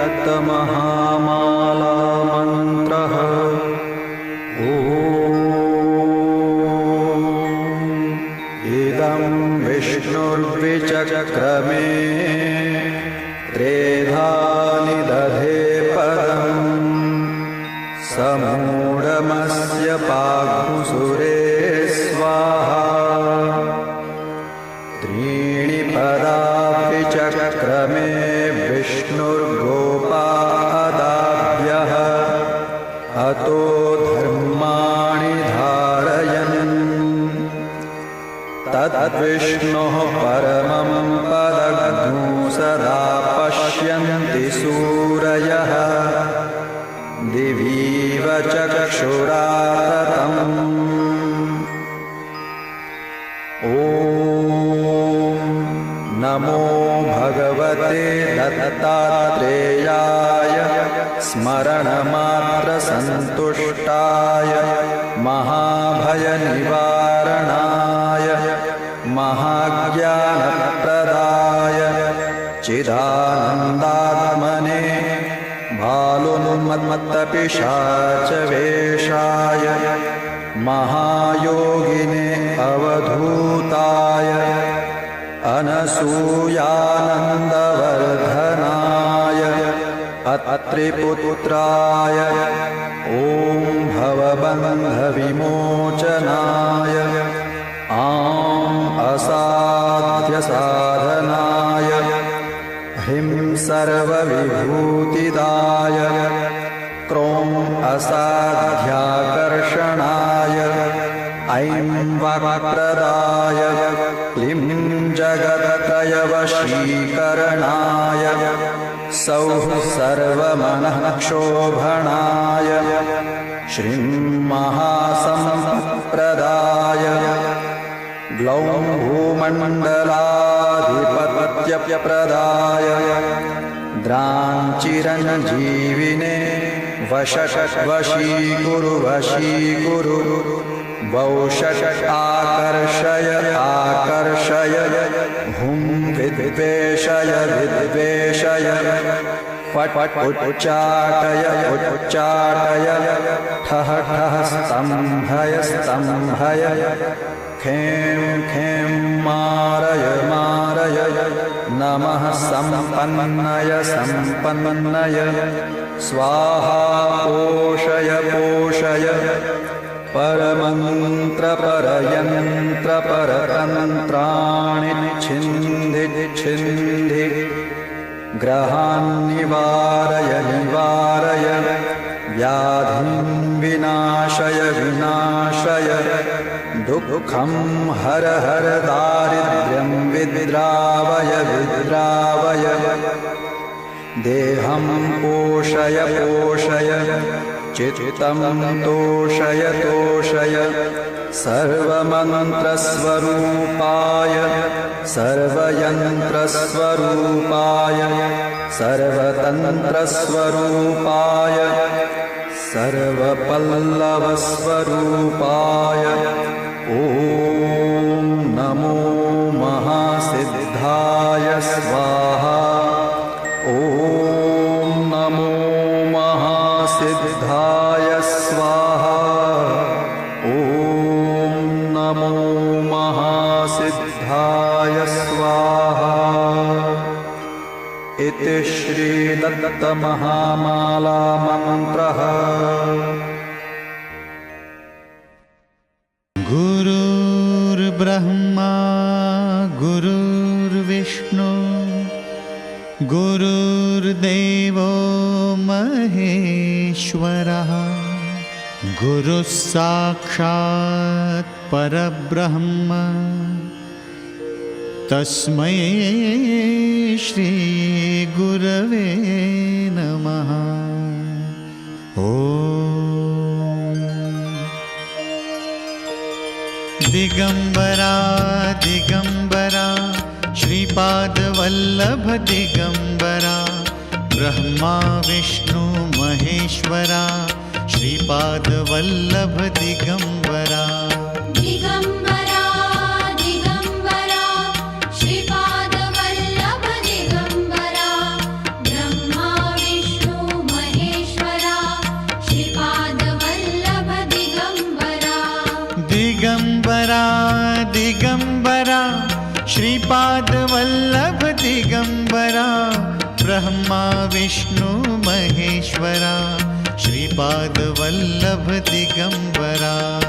श्रीदत्तमहामालामन्त्रः। इदं विष्णुर्विचक्रमे त्रेधा निदधे पदम् समूढमस्य पाघुसुरे स्वाहा। त्रीणि पदापि चक्रमे विष्णुर्गोपादाभ्यः अतो धर्माणि धारयन्। तद्विष्णोः परमं पदं सदा पश्यन्ति सूरयः दिवीव चक्षुराततम्। ॐ नमो भगवते दत्तात्रेयाय स्मरणमात्रसन्तुष्टाय महाभयनिवारणाय महाज्ञानप्रदाय चिदानन्दात्मने भालुन्मत्तपिशाचवेषाय महायोगिने अवधूताय अनसूयानन्दवर्धनाय अत्रिपुत्राय ॐ भवबन्धविमोचनाय असाध्यसाधनाय ह्रीं सर्वविभूतिदाय क्रों असाध्याकर्षणाय ऐं वाक्प्रदाय क्लीं जगत्त्रयवशीकरणाय सौः सर्वमनःक्षोभणाय श्रीं महासम्प्रदाय ग्लौं भूमण्डलाधिपत्यप्रदाय द्रां चिरञ्जीविने वशीकुरु वशीकुरु वौषक आकर्षय आकर्षय हुं विद्वेषय विद्वेषय फट् उच्चाटय उच्चाटय ठः ठः स्तम्भय स्तम्भय खें खें मारय मारय नमः सम्पन्नय सम्पन्नय स्वाहा पोषय पोषय परमन्त्रपरयन्त्रपरतन्त्राणि छिन्धि छिन्धि ग्रहान् निवारय निवारय व्याधिं विनाशय विनाशय दुःखं हर हर दारिद्र्यं विद्रावय विद्रावय देहं पोषय पोषय चित्तं तोषय तोषय सर्वमन्त्रस्वरूपाय सर्वयन्त्रस्वरूपाय सर्वतन्त्रस्वरूपाय सर्वपल्लवस्वरूपाय ॐ नमो महासिद्धाय स्वाहा। ॐ नमो महासिद्धाय स्वाहा। ॐ नमो महासिद्धाय स्वाहा। इति श्रीदत्तमहामालामन्त्रः। गुरुर्ब्रह्मा गुरुर्विष्णु गुरुर्देवो महेश्वरः गुरुः साक्षात् परब्रह्म तस्मै श्री गुरवे नमः। दिगंबरा दिगंबरा श्रीपादवल्लभ दिगंबरा ब्रह्मा विष्णु महेश्वरा श्रीपादवल्लभ दिगंबरा। दिगंबरा दिगंबरा श्रीपादवल्लभ दिगंबरा ब्रह्मा श्रीपादवल्लभ दिगंबरा ब्रह्मा विष्णु महेश्वरा श्रीपादवल्लभ दिगंबरा